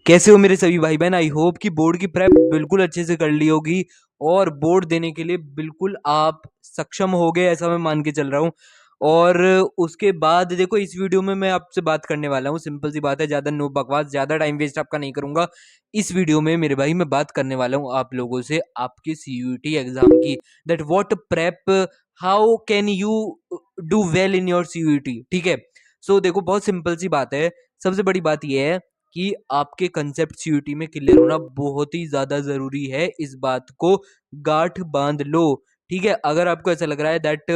कैसे हो मेरे सभी भाई बहन। आई होप कि बोर्ड की प्रेप बिल्कुल अच्छे से कर ली होगी और बोर्ड देने के लिए बिल्कुल आप सक्षम हो गए, ऐसा मैं मान के चल रहा हूँ। और उसके बाद देखो, इस वीडियो में मैं आपसे बात करने वाला हूँ, सिंपल सी बात है, ज्यादा नो बकवास, ज्यादा टाइम वेस्ट आपका नहीं करूंगा। इस वीडियो में मेरे भाई मैं बात करने वाला हूँ आप लोगों से आपके सीयूईटी एग्जाम की, that what prep, how can you do well in your CUET. ठीक है, सो देखो, बहुत सिंपल सी बात है। सबसे बड़ी बात यह है कि आपके कंसेप्ट सीयूटी में क्लियर होना बहुत ही ज्यादा जरूरी है। इस बात को गांठ बांध लो। ठीक है, अगर आपको ऐसा लग रहा है that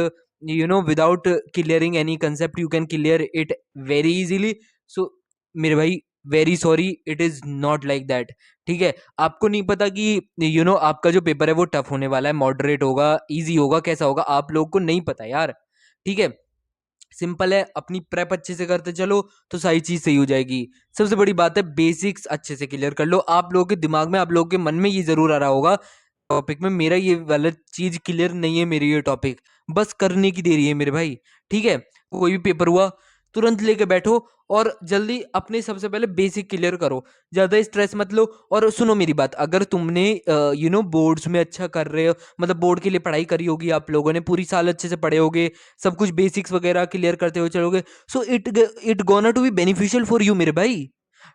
without clearing any concept you can clear it very easily, so मेरे भाई very sorry, it is not like that. ठीक है, आपको नहीं पता कि आपका जो पेपर है वो टफ होने वाला है, मॉडरेट होगा, इजी होगा, कैसा होगा, आप लोगों को नहीं पता यार। ठीक है, सिंपल है, अपनी प्रेप अच्छे से करते चलो तो सारी चीज सही हो जाएगी। सबसे बड़ी बात है, बेसिक्स अच्छे से क्लियर कर लो। आप लोगों के दिमाग में, आप लोगों के मन में ये जरूर आ रहा होगा टॉपिक में मेरा ये वाला चीज क्लियर नहीं है, मेरी ये टॉपिक बस करने की देरी है मेरे भाई। ठीक है, कोई भी पेपर हुआ तुरंत लेके बैठो और जल्दी अपने सबसे पहले बेसिक क्लियर करो, ज्यादा स्ट्रेस मत लो। और सुनो मेरी बात, अगर तुमने बोर्ड्स में अच्छा कर रहे हो, मतलब बोर्ड के लिए पढ़ाई करी होगी, आप लोगों ने पूरी साल अच्छे से पढ़े होगे, सब कुछ बेसिक्स वगैरह क्लियर करते हुए चलोगे, so it gonna to be beneficial for you मेरे भाई।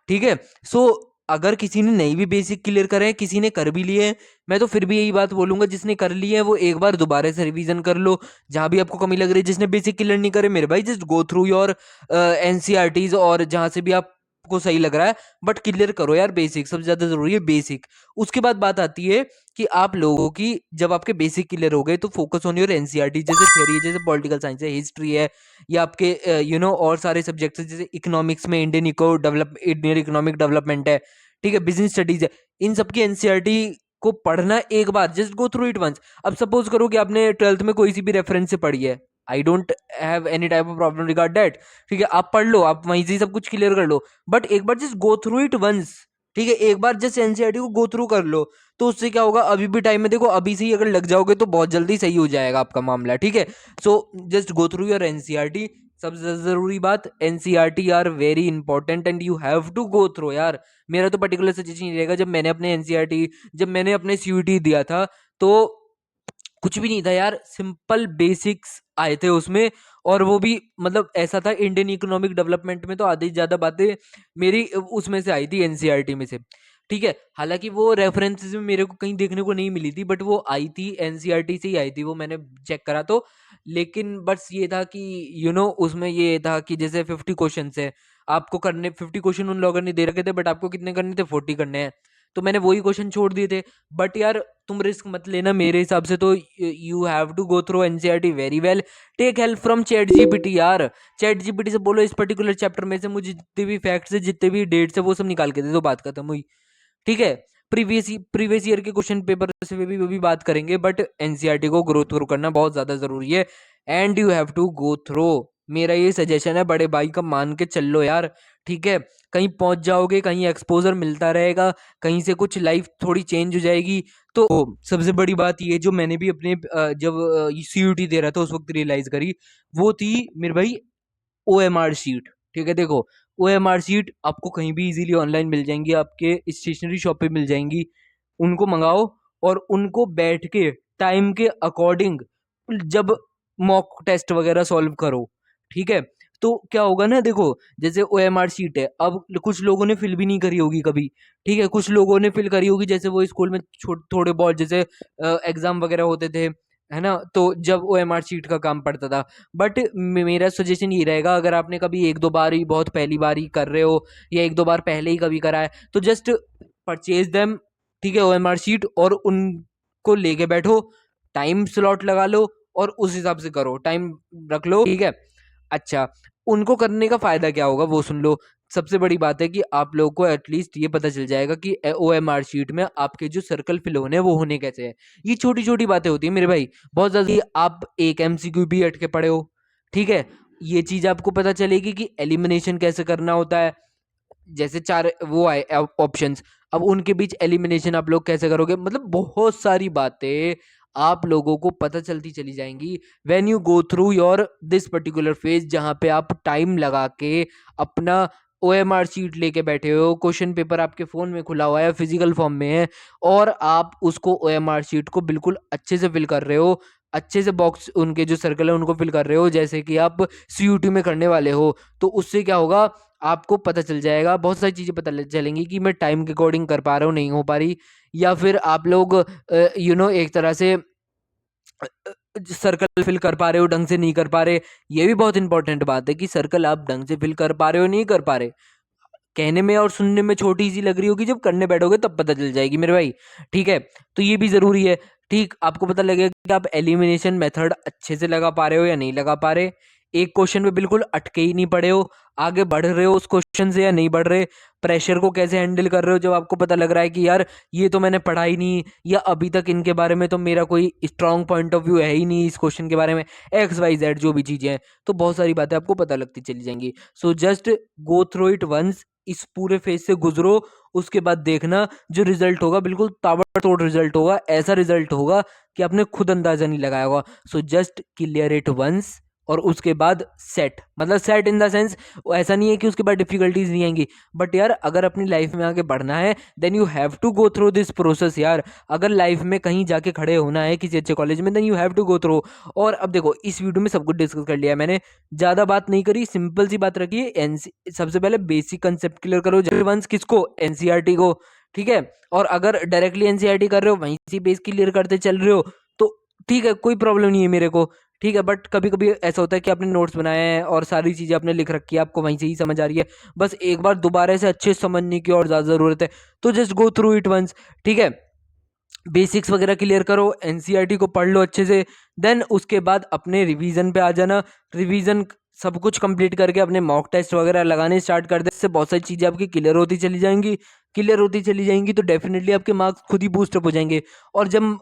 ठीक है, सो अगर किसी ने नहीं भी बेसिक क्लियर करे हैं, किसी ने कर भी लिए हैं, मैं तो फिर भी यही बात बोलूंगा, जिसने कर लिए है वो एक बार दोबारा से रिवीजन कर लो, जहां भी आपको कमी लग रही है। जिसने बेसिक क्लियर नहीं करे मेरे भाई, just go through your NCERTs और जहां से भी आपको सही लग रहा है, बट क्लियर करो यार बेसिक, सबसे ज्यादा जरूरी है बेसिक। उसके बाद बात आती है कि आप लोगों की, जब आपके बेसिक क्लियर हो गए तो फोकस ऑन योर एनसीईआरटी, जैसे थ्योरी है, जैसे पॉलिटिकल साइंस है, हिस्ट्री है, या आपके और सारे सब्जेक्ट्स है, जैसे इकोनॉमिक्स में इंडियन इकोनॉमिक डेवलपमेंट है। ठीक है, बिजनेस स्टडीज है, इन सबकी एनसीईआरटी को पढ़ना एक बार, just go through it once. अब सपोज करो कि आपने ट्वेल्थ में कोई सी भी रेफरेंस से पढ़ी है, I don't have any type of problem regard that. ठीक है, आप पढ़ लो, आप वहीं से सब कुछ क्लियर कर लो, बट एक बार just go through it once. ठीक है, एक बार जस्ट एनसीईआरटी को गो थ्रू कर लो, तो उससे क्या होगा, अभी भी टाइम में देखो, अभी से ही अगर लग जाओगे तो बहुत जल्दी सही हो जाएगा आपका मामला। ठीक है, so just go through your NCERT. सबसे जरूरी बात, NCERT are very important and you have to go through यार। मेरा तो पर्टिकुलर सजेशन ये रहेगा, जब मैंने अपने सीयूटी दिया था तो कुछ भी नहीं था यार, सिंपल बेसिक्स आए थे उसमें। और वो भी मतलब ऐसा था, इंडियन इकोनॉमिक डेवलपमेंट में तो आधी से ज्यादा बातें मेरी उसमें से आई थी, एनसीईआरटी में से। ठीक है, हालांकि वो रेफरेंसेस में मेरे को कहीं देखने को नहीं मिली थी, बट वो आई थी एनसीईआरटी से ही आई थी, वो मैंने चेक करा तो। लेकिन बस ये था कि उसमें ये था कि जैसे 50 क्वेश्चन है, आपको करने 50 क्वेश्चन उन लोगों ने दे रखे थे, बट आपको कितने करने थे, 40 करने हैं। तो मैंने वही क्वेश्चन छोड़ दिए थे। बट यार, तुम रिस्क मत लेना मेरे हिसाब से, तो you have to go through NCERT very well. Take help from ChatGPT यार। चैट जीपीटी से बोलो, इस पर्टिकुलर चैप्टर में से मुझे जितने भी फैक्ट्स है, जितने भी डेट्स है, वो सब निकाल के दे दो, बात खत्म हुई। ठीक है, प्रीवियस ईयर के क्वेश्चन पेपर से भी बात करेंगे, बट एनसीईआरटी को ग्रो थ्रू करना बहुत ज्यादा जरूरी है, and you have to go through. मेरा ये सजेशन है, बड़े भाई का मान के चल लो यार। ठीक है, कहीं पहुंच जाओगे, कहीं एक्सपोजर मिलता रहेगा, कहीं से कुछ लाइफ थोड़ी चेंज हो जाएगी। तो सबसे बड़ी बात ये, जो मैंने भी अपने जब सीयूटी दे रहा था उस वक्त रियलाइज करी, वो थी मेरे भाई ओएमआर शीट। ठीक है, देखो, ओएमआर शीट आपको कहीं भी इजीली ऑनलाइन मिल जाएंगी, आपके स्टेशनरी शॉप पे मिल जाएंगी। उनको मंगाओ और उनको बैठ के टाइम के अकॉर्डिंग जब मॉक टेस्ट वगैरह सॉल्व करो। ठीक है, तो क्या होगा ना, देखो, जैसे ओएमआर शीट है, अब कुछ लोगों ने फिल भी नहीं करी होगी कभी। ठीक है, कुछ लोगों ने फिल करी होगी, जैसे वो स्कूल में थोड़े बहुत जैसे एग्जाम वगैरह होते थे, है ना, तो जब ओएमआर शीट का काम पड़ता था। बट मेरा सजेशन ये रहेगा, अगर आपने कभी एक दो बार ही, बहुत पहली बार ही कर रहे हो, या एक दो बार पहले ही कभी करा है, तो जस्ट परचेज देम। ठीक है, ओएमआर शीट, और उनको लेके बैठो, टाइम स्लॉट लगा लो और उस हिसाब से करो, टाइम रख लो। ठीक है, अच्छा, उनको करने का फायदा क्या होगा वो सुन लो। सबसे बड़ी बात है कि आप लोगों को एटलीस्ट ये पता चल जाएगा कि ओएमआर शीट में आपके जो सर्कल फिल होने हैं वो होने कैसे हैं। ये छोटी छोटी बातें होती है मेरे भाई, बहुत ज्यादा। आप एक एमसीक्यू भी अटके पड़े हो, ठीक है, ये चीज आपको पता चलेगी कि एलिमिनेशन कैसे करना होता है। जैसे चार वो आए ऑप्शंस, अब उनके बीच एलिमिनेशन आप लोग कैसे करोगे, मतलब बहुत सारी बातें आप लोगों को पता चलती चली जाएंगी when you go through your this particular phase, जहां पे आप टाइम लगा के अपना ओएमआर शीट लेके बैठे हो, क्वेश्चन पेपर आपके फ़ोन में खुला हुआ है, फिजिकल फॉर्म में है, और आप उसको ओएमआर शीट को बिल्कुल अच्छे से फिल कर रहे हो, अच्छे से बॉक्स उनके जो सर्कल है उनको फिल कर रहे हो जैसे कि आप सीयूटी में करने वाले हो। तो उससे क्या होगा, आपको पता चल जाएगा, बहुत सारी चीज़ें पता चलेंगी कि मैं टाइम के अकॉर्डिंग कर पा रहा हूँ, नहीं हो पा रही, या फिर आप लोग एक तरह से सर्कल फिल कर पा रहे हो, ढंग से नहीं कर पा रहे। ये भी बहुत इंपॉर्टेंट बात है कि सर्कल आप ढंग से फिल कर पा रहे हो नहीं कर पा रहे। कहने में और सुनने में छोटी सी लग रही होगी, जब करने बैठोगे तब पता चल जाएगी मेरे भाई। ठीक है, तो ये भी जरूरी है। ठीक, आपको पता लगेगा कि आप एलिमिनेशन मेथड अच्छे से लगा पा रहे हो या नहीं लगा पा रहे, एक क्वेश्चन पे बिल्कुल अटके ही नहीं पड़े हो, आगे बढ़ रहे हो उस क्वेश्चन से या नहीं बढ़ रहे, प्रेशर को कैसे हैंडल कर रहे हो जब आपको पता लग रहा है कि यार ये तो मैंने पढ़ा ही नहीं, या अभी तक इनके बारे में तो मेरा कोई स्ट्रांग पॉइंट ऑफ व्यू है ही नहीं इस क्वेश्चन के बारे में, एक्स वाई जेड जो भी चीजें हैं। तो बहुत सारी बातें आपको पता लगती चली जाएंगी। So just go through it once, इस पूरे फेज से गुजरो, उसके बाद देखना जो रिजल्ट होगा बिल्कुल ताबड़तोड़ रिजल्ट होगा, ऐसा रिजल्ट होगा कि आपने खुद अंदाजा नहीं लगाया होगा। So just clear it once, और उसके बाद सेट, मतलब सेट इन द सेंस, ऐसा नहीं है कि उसके बाद डिफिकल्टीज नहीं आएंगी, बट यार अगर अपनी लाइफ में आगे बढ़ना है then you have to go through this process यार। अगर लाइफ में कहीं जाके खड़े होना है किसी अच्छे कॉलेज में, then you have to go through. और अब देखो, इस वीडियो में सब कुछ डिस्कस कर लिया है मैंने, ज्यादा बात नहीं करी, सिंपल सी बात रखी है। सबसे पहले बेसिक कंसेप्ट क्लियर करो वंस, किसको, एनसीईआरटी को। ठीक है, और अगर डायरेक्टली एनसीईआरटी कर रहे हो, वहीं से बेस क्लियर करते चल रहे हो, तो ठीक है, कोई प्रॉब्लम नहीं है मेरे को। ठीक है, बट कभी कभी ऐसा होता है कि आपने नोट्स बनाए हैं और सारी चीजें आपने लिख रखी है, आपको वहीं से ही समझ आ रही है, बस एक बार दोबारा से अच्छे से समझने की और ज्यादा जरूरत है। तो just go through it once. ठीक है, बेसिक्स वगैरह क्लियर करो, एनसीईआरटी को पढ़ लो अच्छे से, देन उसके बाद अपने रिवीजन पे आ जाना। रिवीजन सब कुछ कंप्लीट करके अपने मॉक टेस्ट वगैरह लगाने स्टार्ट कर दे, इससे बहुत सारी चीज़ें आपकी क्लियर होती चली जाएंगी। क्लियर होती चली जाएंगी तो डेफिनेटली आपके मार्क्स खुद ही बूस्टअप हो जाएंगे। और जब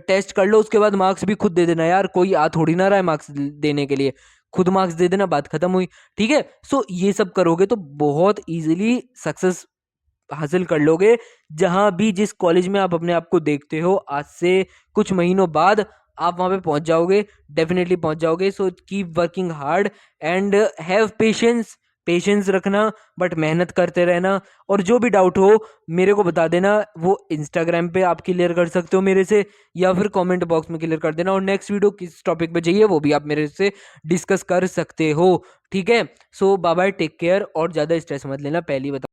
टेस्ट कर लो उसके बाद मार्क्स भी खुद दे देना यार, कोई आ थोड़ी ना रहा है मार्क्स देने के लिए, खुद मार्क्स दे देना, बात खत्म हुई। ठीक है, सो ये सब करोगे तो बहुत इजीली सक्सेस हासिल कर लोगे। जहां भी जिस कॉलेज में आप अपने आप को देखते हो, आज से कुछ महीनों बाद आप वहां पे पहुंच जाओगे, डेफिनेटली पहुंच जाओगे। So keep working hard and have patience, patience रखना, बट मेहनत करते रहना। और जो भी डाउट हो मेरे को बता देना, वो इंस्टाग्राम पे आप क्लियर कर सकते हो मेरे से, या फिर कमेंट बॉक्स में क्लियर कर देना। और नेक्स्ट वीडियो किस टॉपिक पे चाहिए वो भी आप मेरे से डिस्कस कर सकते हो। ठीक है, सो बाय बाय, टेक केयर, और ज़्यादा स्ट्रेस मत लेना, पहली बता